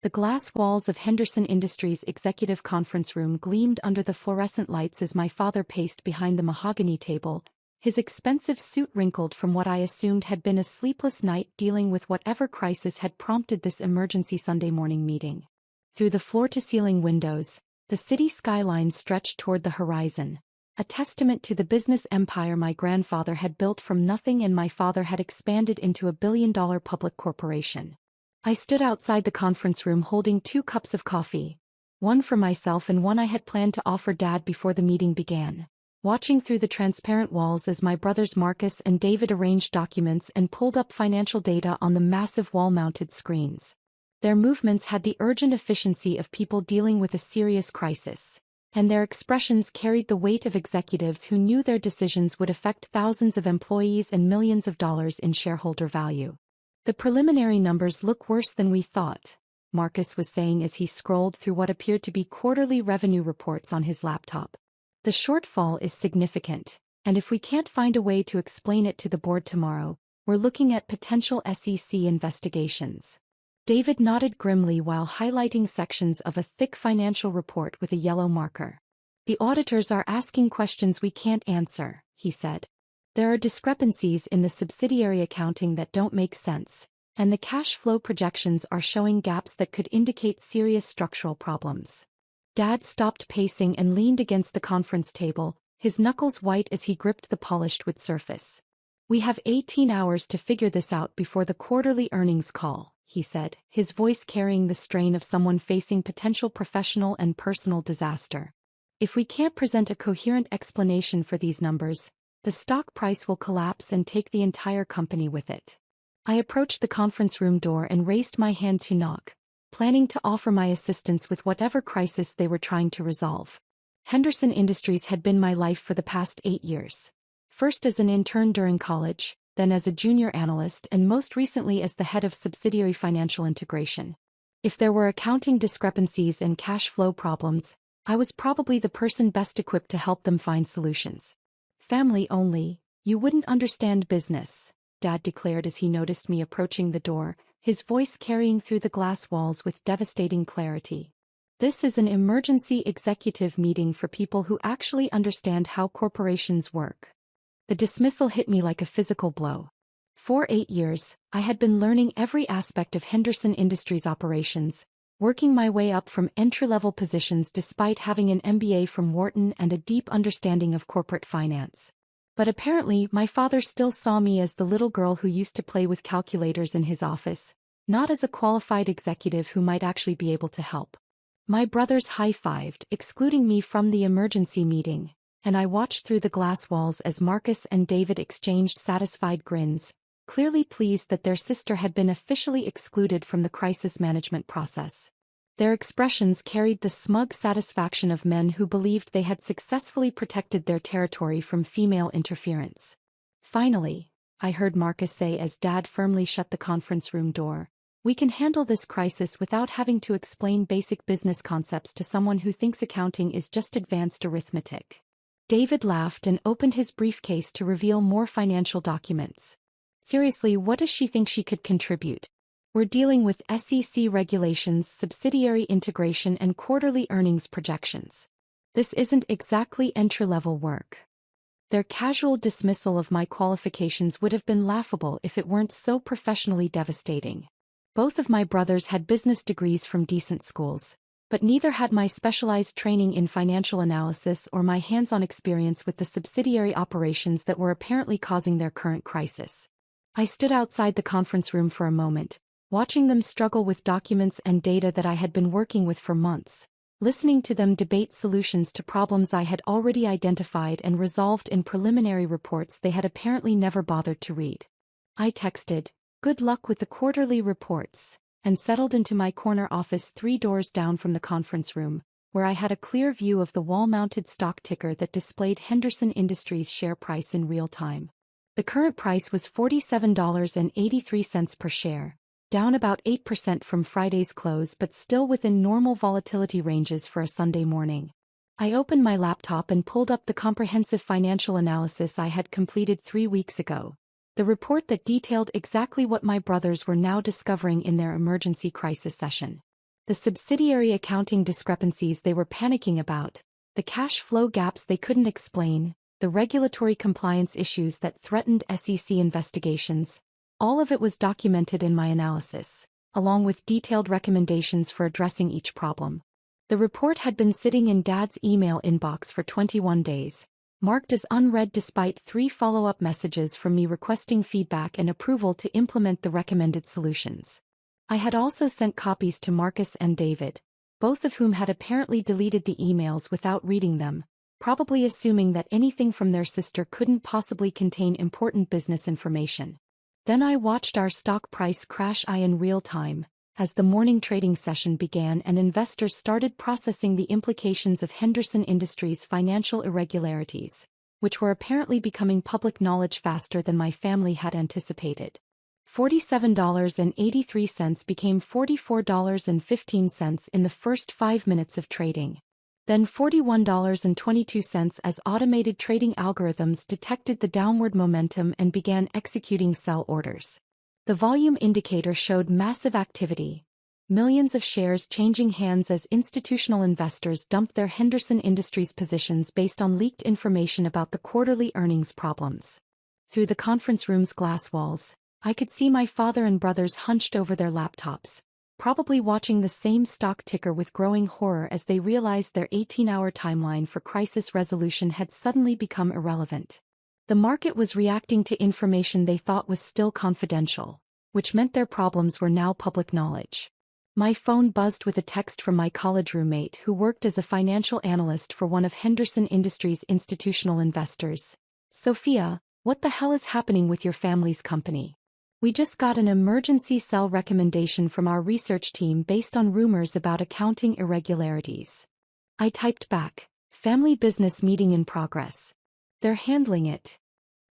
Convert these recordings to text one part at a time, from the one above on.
The glass walls of Henderson Industries' executive conference room gleamed under the fluorescent lights as my father paced behind the mahogany table, his expensive suit wrinkled from what I assumed had been a sleepless night dealing with whatever crisis had prompted this emergency Sunday morning meeting. Through the floor-to-ceiling windows, the city skyline stretched toward the horizon, a testament to the business empire my grandfather had built from nothing and my father had expanded into a billion-dollar public corporation. I stood outside the conference room holding 2 cups of coffee, one for myself and one I had planned to offer Dad before the meeting began, watching through the transparent walls as my brothers Marcus and David arranged documents and pulled up financial data on the massive wall-mounted screens. Their movements had the urgent efficiency of people dealing with a serious crisis, and their expressions carried the weight of executives who knew their decisions would affect thousands of employees and millions of dollars in shareholder value. "The preliminary numbers look worse than we thought," Marcus was saying as he scrolled through what appeared to be quarterly revenue reports on his laptop. "The shortfall is significant, and if we can't find a way to explain it to the board tomorrow, we're looking at potential SEC investigations." David nodded grimly while highlighting sections of a thick financial report with a yellow marker. "The auditors are asking questions we can't answer," he said. "There are discrepancies in the subsidiary accounting that don't make sense, and the cash flow projections are showing gaps that could indicate serious structural problems." Dad stopped pacing and leaned against the conference table, his knuckles white as he gripped the polished wood surface. "We have 18 hours to figure this out before the quarterly earnings call," he said, his voice carrying the strain of someone facing potential professional and personal disaster. "If we can't present a coherent explanation for these numbers, the stock price will collapse and take the entire company with it." I approached the conference room door and raised my hand to knock, planning to offer my assistance with whatever crisis they were trying to resolve. Henderson Industries had been my life for the past 8 years. First as an intern during college, then as a junior analyst and most recently as the head of subsidiary financial integration. If there were accounting discrepancies and cash flow problems, I was probably the person best equipped to help them find solutions. "Family only, you wouldn't understand business," Dad declared as he noticed me approaching the door, his voice carrying through the glass walls with devastating clarity. "This is an emergency executive meeting for people who actually understand how corporations work." The dismissal hit me like a physical blow. For 8 years, I had been learning every aspect of Henderson Industries operations, working my way up from entry-level positions despite having an MBA from Wharton and a deep understanding of corporate finance. But apparently my father still saw me as the little girl who used to play with calculators in his office, not as a qualified executive who might actually be able to help. My brothers high-fived, excluding me from the emergency meeting, and I watched through the glass walls as Marcus and David exchanged satisfied grins, clearly pleased that their sister had been officially excluded from the crisis management process. Their expressions carried the smug satisfaction of men who believed they had successfully protected their territory from female interference. "Finally," I heard Marcus say as Dad firmly shut the conference room door, "we can handle this crisis without having to explain basic business concepts to someone who thinks accounting is just advanced arithmetic." David laughed and opened his briefcase to reveal more financial documents. "Seriously, what does she think she could contribute? We're dealing with SEC regulations, subsidiary integration and quarterly earnings projections. This isn't exactly entry-level work." Their casual dismissal of my qualifications would have been laughable if it weren't so professionally devastating. Both of my brothers had business degrees from decent schools, but neither had my specialized training in financial analysis or my hands-on experience with the subsidiary operations that were apparently causing their current crisis. I stood outside the conference room for a moment, watching them struggle with documents and data that I had been working with for months, listening to them debate solutions to problems I had already identified and resolved in preliminary reports they had apparently never bothered to read. I texted, "Good luck with the quarterly reports," and settled into my corner office 3 doors down from the conference room, where I had a clear view of the wall-mounted stock ticker that displayed Henderson Industries' share price in real time. The current price was $47.83 per share, down about 8% from Friday's close but still within normal volatility ranges for a Sunday morning. I opened my laptop and pulled up the comprehensive financial analysis I had completed 3 weeks ago, the report that detailed exactly what my brothers were now discovering in their emergency crisis session. The subsidiary accounting discrepancies they were panicking about, the cash flow gaps they couldn't explain, the regulatory compliance issues that threatened SEC investigations. All of it was documented in my analysis, along with detailed recommendations for addressing each problem. The report had been sitting in Dad's email inbox for 21 days, marked as unread despite 3 follow-up messages from me requesting feedback and approval to implement the recommended solutions. I had also sent copies to Marcus and David, both of whom had apparently deleted the emails without reading them, probably assuming that anything from their sister couldn't possibly contain important business information. Then I watched our stock price crash in real time, as the morning trading session began and investors started processing the implications of Henderson Industries' financial irregularities, which were apparently becoming public knowledge faster than my family had anticipated. $47.83 became $44.15 in the first 5 minutes of trading. Then $41.22 as automated trading algorithms detected the downward momentum and began executing sell orders. The volume indicator showed massive activity, millions of shares changing hands as institutional investors dumped their Henderson Industries positions based on leaked information about the quarterly earnings problems. Through the conference room's glass walls, I could see my father and brothers hunched over their laptops, probably watching the same stock ticker with growing horror as they realized their 18-hour timeline for crisis resolution had suddenly become irrelevant. The market was reacting to information they thought was still confidential, which meant their problems were now public knowledge. My phone buzzed with a text from my college roommate who worked as a financial analyst for one of Henderson Industries' institutional investors. "Sophia, what the hell is happening with your family's company? We just got an emergency sell recommendation from our research team based on rumors about accounting irregularities." I typed back, "Family business meeting in progress. They're handling it."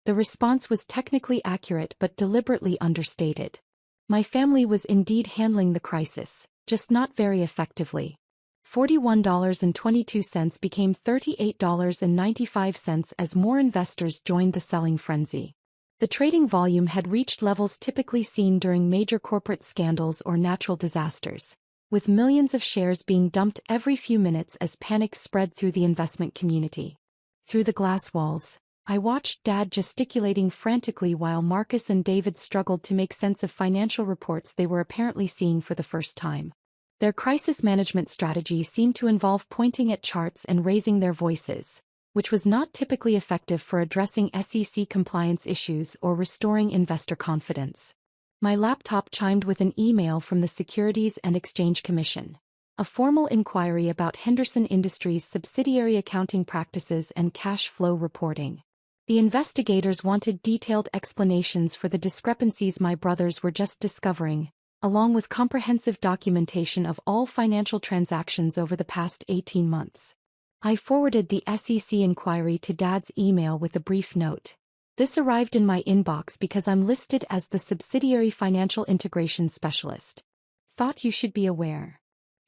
The response was technically accurate but deliberately understated. My family was indeed handling the crisis, just not very effectively. $41.22 became $38.95 as more investors joined the selling frenzy. The trading volume had reached levels typically seen during major corporate scandals or natural disasters, with millions of shares being dumped every few minutes as panic spread through the investment community. Through the glass walls, I watched Dad gesticulating frantically while Marcus and David struggled to make sense of financial reports they were apparently seeing for the first time. Their crisis management strategy seemed to involve pointing at charts and raising their voices, which was not typically effective for addressing SEC compliance issues or restoring investor confidence. My laptop chimed with an email from the Securities and Exchange Commission, a formal inquiry about Henderson Industries' subsidiary accounting practices and cash flow reporting. The investigators wanted detailed explanations for the discrepancies my brothers were just discovering, along with comprehensive documentation of all financial transactions over the past 18 months. I forwarded the SEC inquiry to Dad's email with a brief note. This arrived in my inbox because I'm listed as the subsidiary financial integration specialist. Thought you should be aware.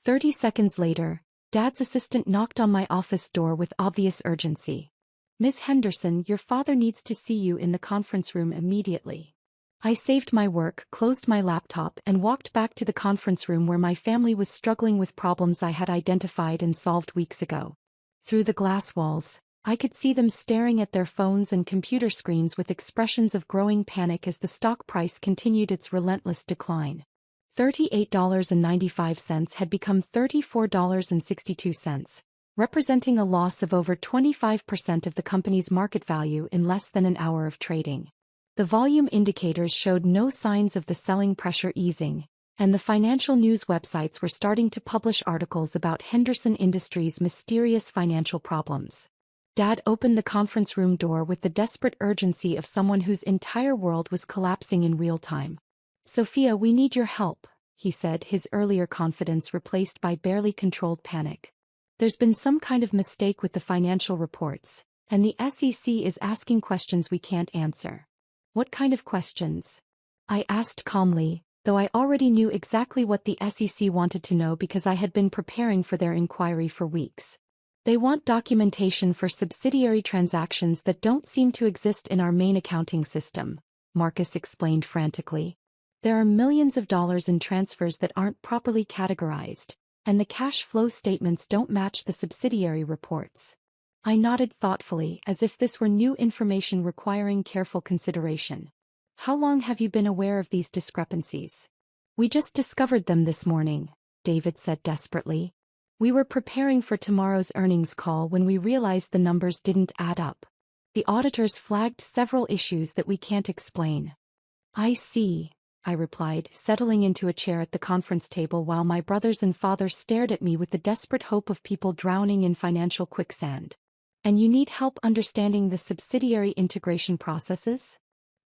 30 seconds later, Dad's assistant knocked on my office door with obvious urgency. "Ms. Henderson, your father needs to see you in the conference room immediately." I saved my work, closed my laptop, and walked back to the conference room where my family was struggling with problems I had identified and solved weeks ago. Through the glass walls, I could see them staring at their phones and computer screens with expressions of growing panic as the stock price continued its relentless decline. $38.95 had become $34.62, representing a loss of over 25% of the company's market value in less than an hour of trading. The volume indicators showed no signs of the selling pressure easing, and the financial news websites were starting to publish articles about Henderson Industries' mysterious financial problems. Dad opened the conference room door with the desperate urgency of someone whose entire world was collapsing in real time. "Sophia, we need your help," he said, his earlier confidence replaced by barely controlled panic. "There's been some kind of mistake with the financial reports, and the SEC is asking questions we can't answer." "What kind of questions?" I asked calmly, though I already knew exactly what the SEC wanted to know because I had been preparing for their inquiry for weeks. "They want documentation for subsidiary transactions that don't seem to exist in our main accounting system," Marcus explained frantically. "There are millions of dollars in transfers that aren't properly categorized, and the cash flow statements don't match the subsidiary reports. I nodded thoughtfully, as if this were new information requiring careful consideration. How long have you been aware of these discrepancies? We just discovered them this morning, David said desperately. We were preparing for tomorrow's earnings call when we realized the numbers didn't add up. The auditors flagged several issues that we can't explain. I see, I replied, settling into a chair at the conference table while my brothers and father stared at me with the desperate hope of people drowning in financial quicksand. And you need help understanding the subsidiary integration processes?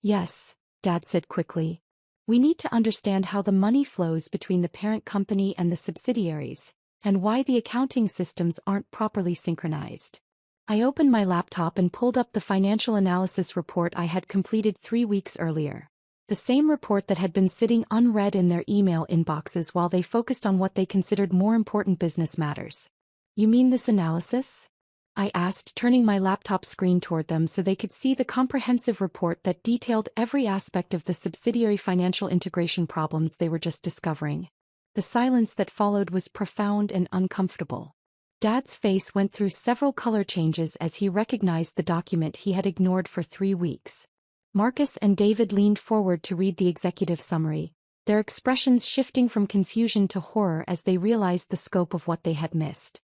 Yes, Dad said quickly. We need to understand how the money flows between the parent company and the subsidiaries, and why the accounting systems aren't properly synchronized. I opened my laptop and pulled up the financial analysis report I had completed 3 weeks earlier. The same report that had been sitting unread in their email inboxes while they focused on what they considered more important business matters. You mean this analysis? I asked, turning my laptop screen toward them so they could see the comprehensive report that detailed every aspect of the subsidiary financial integration problems they were just discovering. The silence that followed was profound and uncomfortable. Dad's face went through several color changes as he recognized the document he had ignored for 3 weeks. Marcus and David leaned forward to read the executive summary, their expressions shifting from confusion to horror as they realized the scope of what they had missed.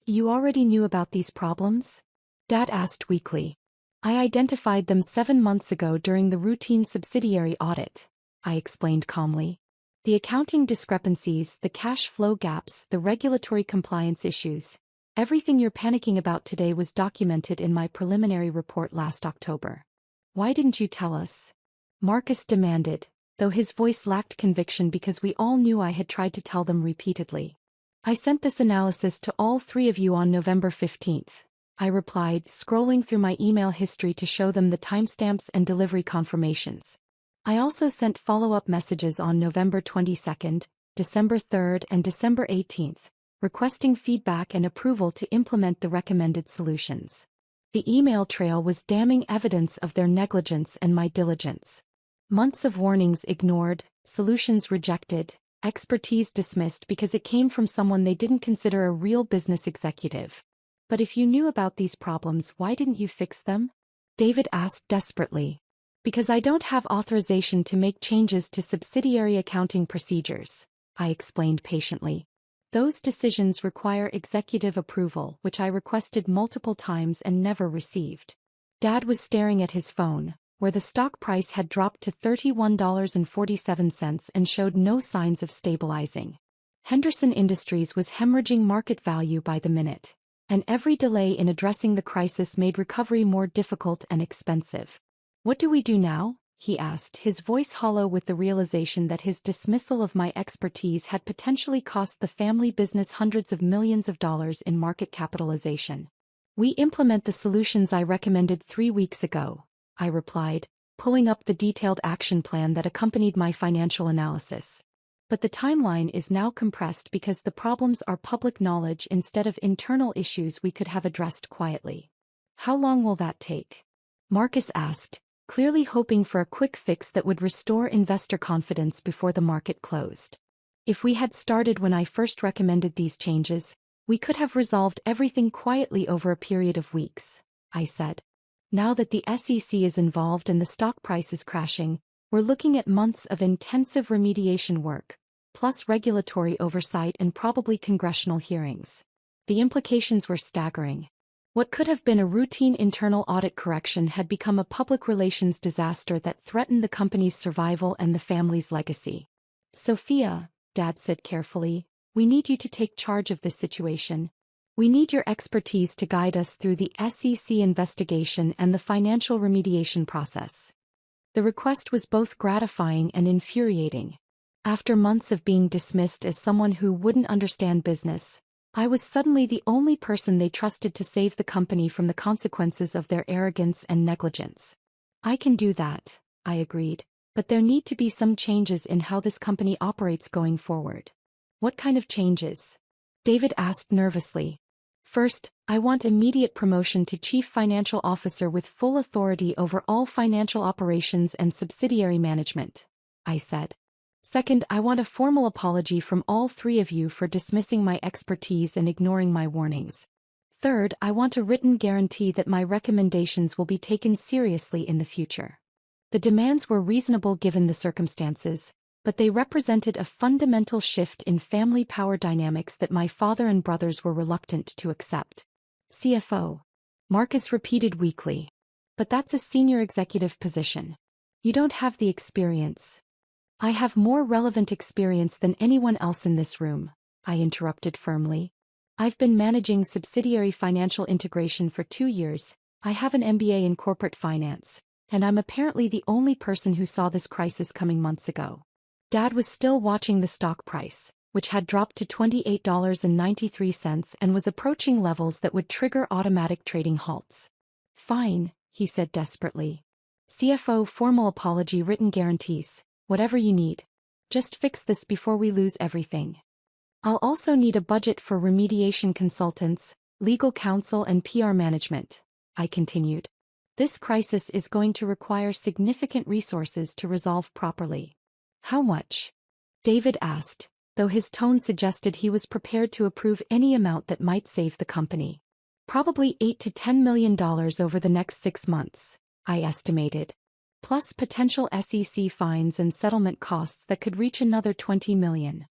You already knew about these problems? Dad asked weakly. I identified them 7 months ago during the routine subsidiary audit, I explained calmly. The accounting discrepancies, the cash flow gaps, the regulatory compliance issues. Everything you're panicking about today was documented in my preliminary report last October. Why didn't you tell us? Marcus demanded, though his voice lacked conviction because we all knew I had tried to tell them repeatedly. I sent this analysis to all 3 of you on November 15th, I replied, scrolling through my email history to show them the timestamps and delivery confirmations. I also sent follow-up messages on November 22nd, December 3rd, and December 18th, requesting feedback and approval to implement the recommended solutions. The email trail was damning evidence of their negligence and my diligence. Months of warnings ignored, solutions rejected, expertise dismissed because it came from someone they didn't consider a real business executive. But if you knew about these problems, why didn't you fix them? David asked desperately. Because I don't have authorization to make changes to subsidiary accounting procedures, I explained patiently. Those decisions require executive approval, which I requested multiple times and never received. Dad was staring at his phone, where the stock price had dropped to $31.47 and showed no signs of stabilizing. Henderson Industries was hemorrhaging market value by the minute, and every delay in addressing the crisis made recovery more difficult and expensive. What do we do now? He asked, his voice hollow with the realization that his dismissal of my expertise had potentially cost the family business hundreds of millions of dollars in market capitalization. We implement the solutions I recommended 3 weeks ago, I replied, pulling up the detailed action plan that accompanied my financial analysis. But the timeline is now compressed because the problems are public knowledge instead of internal issues we could have addressed quietly. How long will that take? Marcus asked, clearly hoping for a quick fix that would restore investor confidence before the market closed. If we had started when I first recommended these changes, we could have resolved everything quietly over a period of weeks, I said. Now that the SEC is involved and the stock price is crashing, we're looking at months of intensive remediation work, plus regulatory oversight and probably congressional hearings. The implications were staggering. What could have been a routine internal audit correction had become a public relations disaster that threatened the company's survival and the family's legacy. Sophia, Dad said carefully, we need you to take charge of this situation. We need your expertise to guide us through the SEC investigation and the financial remediation process. The request was both gratifying and infuriating. After months of being dismissed as someone who wouldn't understand business, I was suddenly the only person they trusted to save the company from the consequences of their arrogance and negligence. I can do that, I agreed, but there need to be some changes in how this company operates going forward. What kind of changes? David asked nervously. First, I want immediate promotion to Chief Financial Officer with full authority over all financial operations and subsidiary management, I said. Second, I want a formal apology from all three of you for dismissing my expertise and ignoring my warnings. Third, I want a written guarantee that my recommendations will be taken seriously in the future. The demands were reasonable given the circumstances, but they represented a fundamental shift in family power dynamics that my father and brothers were reluctant to accept. CFO. Marcus repeated weakly. But that's a senior executive position. You don't have the experience. I have more relevant experience than anyone else in this room, I interrupted firmly. I've been managing subsidiary financial integration for 2 years, I have an MBA in corporate finance, and I'm apparently the only person who saw this crisis coming months ago. Dad was still watching the stock price, which had dropped to $28.93 and was approaching levels that would trigger automatic trading halts. Fine, he said desperately. CFO, formal apology, written guarantees, whatever you need. Just fix this before we lose everything. I'll also need a budget for remediation consultants, legal counsel and PR management, I continued. This crisis is going to require significant resources to resolve properly. How much? David asked, though his tone suggested he was prepared to approve any amount that might save the company. Probably $8 to $10 million over the next 6 months, I estimated. Plus potential SEC fines and settlement costs that could reach another $20 million.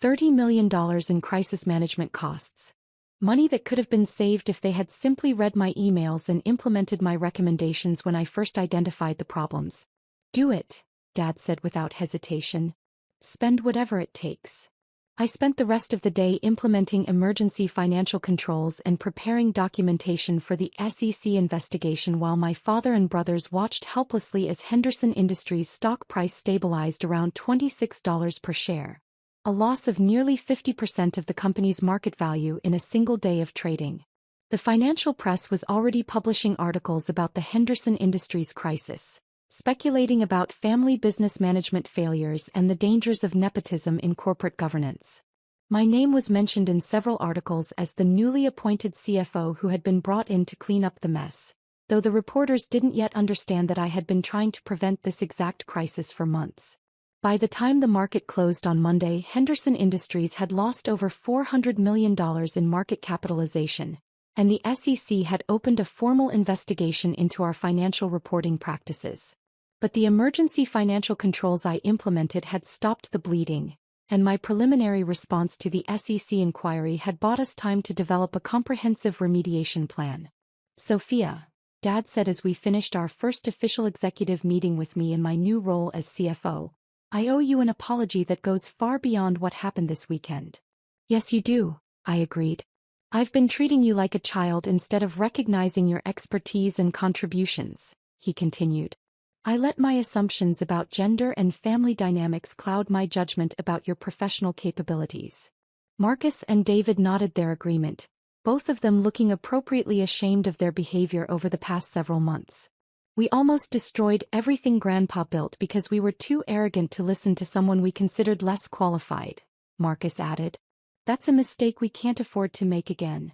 $30 million in crisis management costs. Money that could have been saved if they had simply read my emails and implemented my recommendations when I first identified the problems. Do it, Dad said without hesitation. Spend whatever it takes. I spent the rest of the day implementing emergency financial controls and preparing documentation for the SEC investigation while my father and brothers watched helplessly as Henderson Industries' stock price stabilized around $26 per share. A loss of nearly 50% of the company's market value in a single day of trading. The financial press was already publishing articles about the Henderson Industries crisis, speculating about family business management failures and the dangers of nepotism in corporate governance. My name was mentioned in several articles as the newly appointed CFO who had been brought in to clean up the mess, though the reporters didn't yet understand that I had been trying to prevent this exact crisis for months. By the time the market closed on Monday, Henderson Industries had lost over $400 million in market capitalization, and the SEC had opened a formal investigation into our financial reporting practices. But the emergency financial controls I implemented had stopped the bleeding, and my preliminary response to the SEC inquiry had bought us time to develop a comprehensive remediation plan. Sophia, Dad said as we finished our first official executive meeting with me in my new role as CFO, I owe you an apology that goes far beyond what happened this weekend. Yes, you do, I agreed. I've been treating you like a child instead of recognizing your expertise and contributions, he continued. I let my assumptions about gender and family dynamics cloud my judgment about your professional capabilities. Marcus and David nodded their agreement, both of them looking appropriately ashamed of their behavior over the past several months. We almost destroyed everything Grandpa built because we were too arrogant to listen to someone we considered less qualified, Marcus added. That's a mistake we can't afford to make again.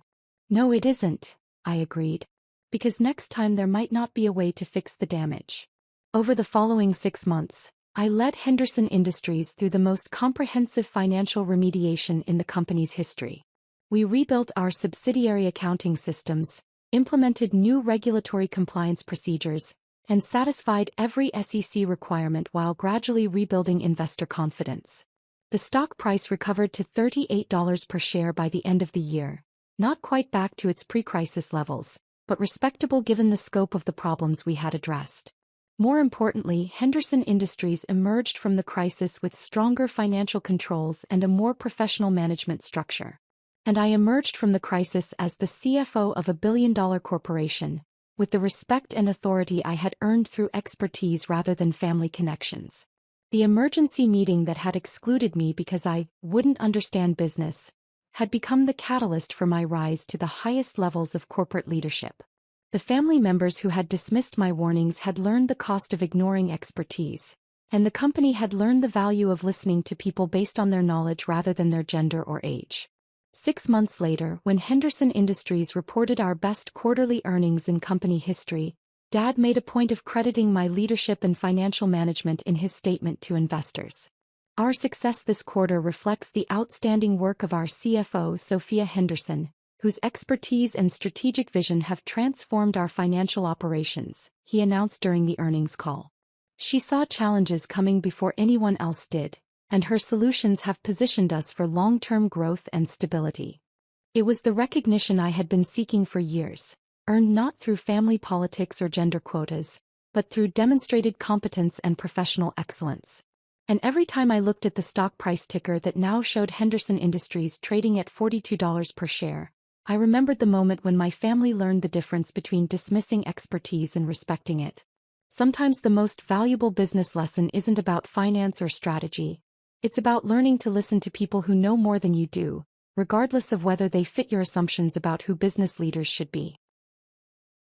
No, it isn't, I agreed. Because next time there might not be a way to fix the damage. Over the following 6 months, I led Henderson Industries through the most comprehensive financial remediation in the company's history. We rebuilt our subsidiary accounting systems, implemented new regulatory compliance procedures, and satisfied every SEC requirement while gradually rebuilding investor confidence. The stock price recovered to $38 per share by the end of the year, not quite back to its pre-crisis levels, but respectable given the scope of the problems we had addressed. More importantly, Henderson Industries emerged from the crisis with stronger financial controls and a more professional management structure. And I emerged from the crisis as the CFO of a billion-dollar corporation, with the respect and authority I had earned through expertise rather than family connections. The emergency meeting that had excluded me because I wouldn't understand business had become the catalyst for my rise to the highest levels of corporate leadership. The family members who had dismissed my warnings had learned the cost of ignoring expertise, and the company had learned the value of listening to people based on their knowledge rather than their gender or age. 6 months later, when Henderson Industries reported our best quarterly earnings in company history, Dad made a point of crediting my leadership and financial management in his statement to investors. Our success this quarter reflects the outstanding work of our CFO, Sophia Henderson, whose expertise and strategic vision have transformed our financial operations, he announced during the earnings call. She saw challenges coming before anyone else did, and her solutions have positioned us for long-term growth and stability. It was the recognition I had been seeking for years, earned not through family politics or gender quotas, but through demonstrated competence and professional excellence. And every time I looked at the stock price ticker that now showed Henderson Industries trading at $42 per share, I remembered the moment when my family learned the difference between dismissing expertise and respecting it. Sometimes the most valuable business lesson isn't about finance or strategy. It's about learning to listen to people who know more than you do, regardless of whether they fit your assumptions about who business leaders should be.